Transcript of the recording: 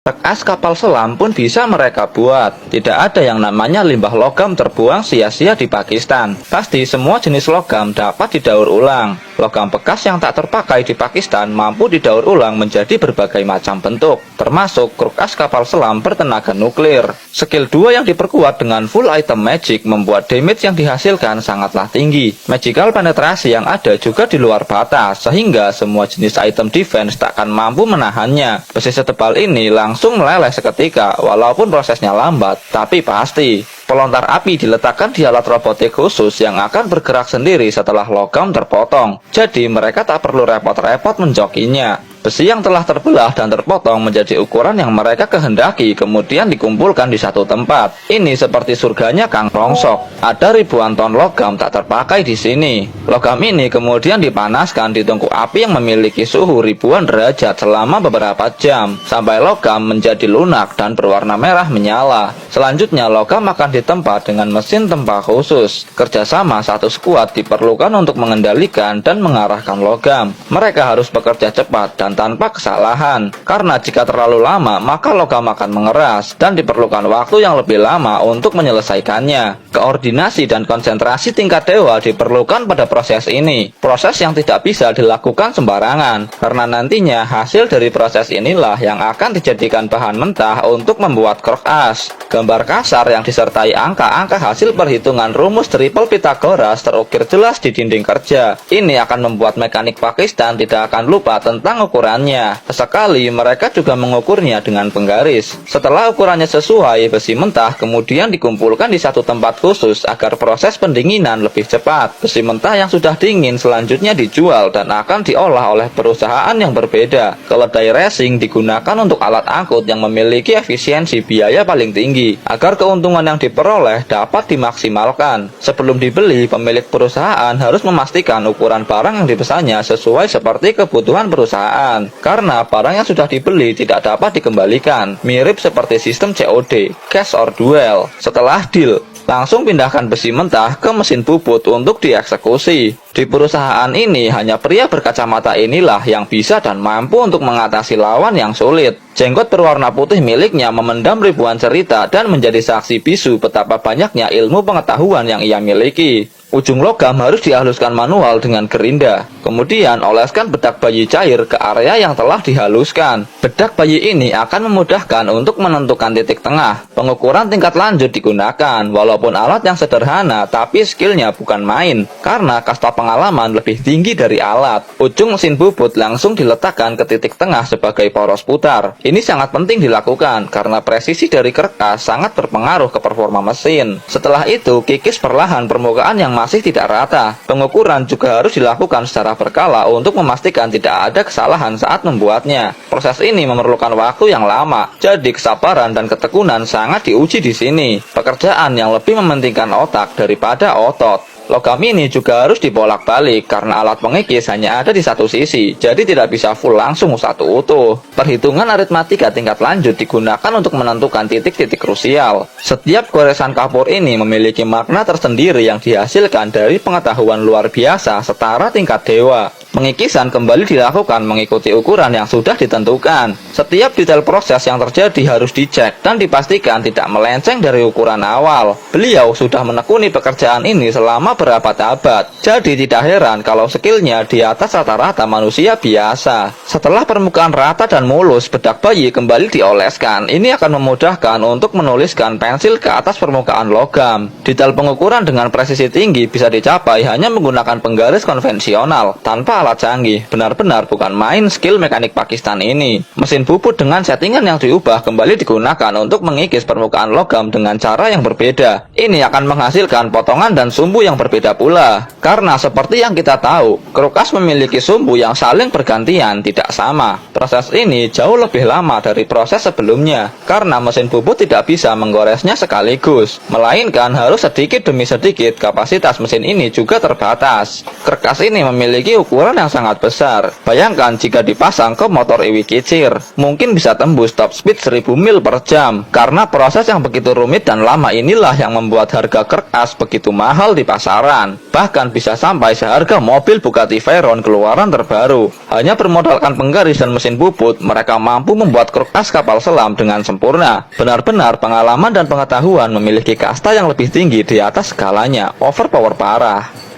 Bekas kapal selam pun bisa mereka buat. Tidak ada yang namanya limbah logam terbuang sia-sia di Pakistan. Pasti semua jenis logam dapat didaur ulang. Logam bekas yang tak terpakai di Pakistan mampu didaur ulang menjadi berbagai macam bentuk, termasuk kulkas kapal selam bertenaga nuklir. Skill 2 yang diperkuat dengan full item magic membuat damage yang dihasilkan sangatlah tinggi. Magical penetrasi yang ada juga di luar batas, sehingga semua jenis item defense tak akan mampu menahannya. Besi setebal ini langsung meleleh seketika, walaupun prosesnya lambat, tapi pasti. Pelontar api diletakkan di alat robotik khusus yang akan bergerak sendiri setelah logam terpotong. Jadi mereka tak perlu repot-repot menjokinya. Besi yang telah terbelah dan terpotong menjadi ukuran yang mereka kehendaki, kemudian dikumpulkan di satu tempat. Ini seperti surganya Kang Rongsok. Ada ribuan ton logam tak terpakai di sini. Logam ini kemudian dipanaskan di tungku api yang memiliki suhu ribuan derajat selama beberapa jam, sampai logam menjadi lunak dan berwarna merah menyala. Selanjutnya logam akan ditempa dengan mesin tempa khusus. Kerjasama satu skuad diperlukan untuk mengendalikan dan mengarahkan logam. Mereka harus bekerja cepat dan tanpa kesalahan, karena jika terlalu lama maka logam akan mengeras dan diperlukan waktu yang lebih lama untuk menyelesaikannya. Koordinasi dan konsentrasi tingkat dewa diperlukan pada proses ini, proses yang tidak bisa dilakukan sembarangan, karena nantinya hasil dari proses inilah yang akan dijadikan bahan mentah untuk membuat krok as. Gambar kasar yang disertai angka-angka hasil perhitungan rumus triple Pythagoras terukir jelas di dinding kerja. Ini akan membuat mekanik Pakistan tidak akan lupa tentang ukurannya. Sesekali mereka juga mengukurnya dengan penggaris. Setelah ukurannya sesuai, besi mentah kemudian dikumpulkan di satu tempat khusus agar proses pendinginan lebih cepat. Besi mentah yang sudah dingin selanjutnya dijual dan akan diolah oleh perusahaan yang berbeda. Keledai racing digunakan untuk alat angkut yang memiliki efisiensi biaya paling tinggi, agar keuntungan yang diperoleh dapat dimaksimalkan. Sebelum dibeli, pemilik perusahaan harus memastikan ukuran barang yang dipesannya sesuai seperti kebutuhan perusahaan, karena barang yang sudah dibeli tidak dapat dikembalikan. Mirip seperti sistem COD, cash or duel. Setelah deal, langsung pindahkan besi mentah ke mesin bubut untuk dieksekusi. Di perusahaan ini hanya pria berkacamata inilah yang bisa dan mampu untuk mengatasi lawan yang sulit. Jenggot berwarna putih miliknya memendam ribuan cerita dan menjadi saksi bisu betapa banyaknya ilmu pengetahuan yang ia miliki. Ujung logam harus dihaluskan manual dengan gerinda. Kemudian oleskan bedak bayi cair ke area yang telah dihaluskan. Bedak bayi ini akan memudahkan untuk menentukan titik tengah. Pengukuran tingkat lanjut digunakan, walaupun alat yang sederhana, tapi skillnya bukan main, karena kasta pengalaman lebih tinggi dari alat. Ujung mesin bubut langsung diletakkan ke titik tengah sebagai poros putar. Ini sangat penting dilakukan, karena presisi dari kertas sangat berpengaruh ke performa mesin. Setelah itu, kikis perlahan permukaan yang masih tidak rata. Pengukuran juga harus dilakukan secara berkala untuk memastikan tidak ada kesalahan saat membuatnya. Proses ini memerlukan waktu yang lama, jadi kesabaran dan ketekunan sangat diuji di sini. Pekerjaan yang lebih mementingkan otak daripada otot. Logam ini juga harus dibolak-balik karena alat pengikis hanya ada di satu sisi, jadi tidak bisa full langsung satu utuh. Perhitungan aritmatika tingkat lanjut digunakan untuk menentukan titik-titik krusial. Setiap goresan kapur ini memiliki makna tersendiri yang dihasilkan dari pengetahuan luar biasa setara tingkat dewa. Pengikisan kembali dilakukan mengikuti ukuran yang sudah ditentukan. Setiap detail proses yang terjadi harus dicek dan dipastikan tidak melenceng dari ukuran awal. Beliau sudah menekuni pekerjaan ini selama berabad-abad, jadi tidak heran kalau skillnya di atas rata-rata manusia biasa. Setelah permukaan rata dan mulus, bedak bayi kembali dioleskan. Ini akan memudahkan untuk menuliskan pensil ke atas permukaan logam. Detail pengukuran dengan presisi tinggi bisa dicapai hanya menggunakan penggaris konvensional tanpa alat canggih. Benar-benar bukan main skill mekanik Pakistan ini. Mesin bubut dengan settingan yang diubah kembali digunakan untuk mengikis permukaan logam dengan cara yang berbeda. Ini akan menghasilkan potongan dan sumbu yang berbeda pula. Karena seperti yang kita tahu, krukas memiliki sumbu yang saling bergantian, tidak sama. Proses ini jauh lebih lama dari proses sebelumnya, karena mesin bubut tidak bisa menggoresnya sekaligus, melainkan harus sedikit demi sedikit. Kapasitas mesin ini juga terbatas. Kerkas ini memiliki ukuran keluaran yang sangat besar. Bayangkan jika dipasang ke motor Iwi Kicir, mungkin bisa tembus top speed 1000 mil per jam. Karena proses yang begitu rumit dan lama inilah yang membuat harga krek as begitu mahal di pasaran. Bahkan bisa sampai seharga mobil Bugatti Veyron keluaran terbaru. Hanya bermodalkan penggaris dan mesin bubut, mereka mampu membuat krek as kapal selam dengan sempurna. Benar-benar pengalaman dan pengetahuan memiliki kasta yang lebih tinggi di atas segalanya. Overpower parah.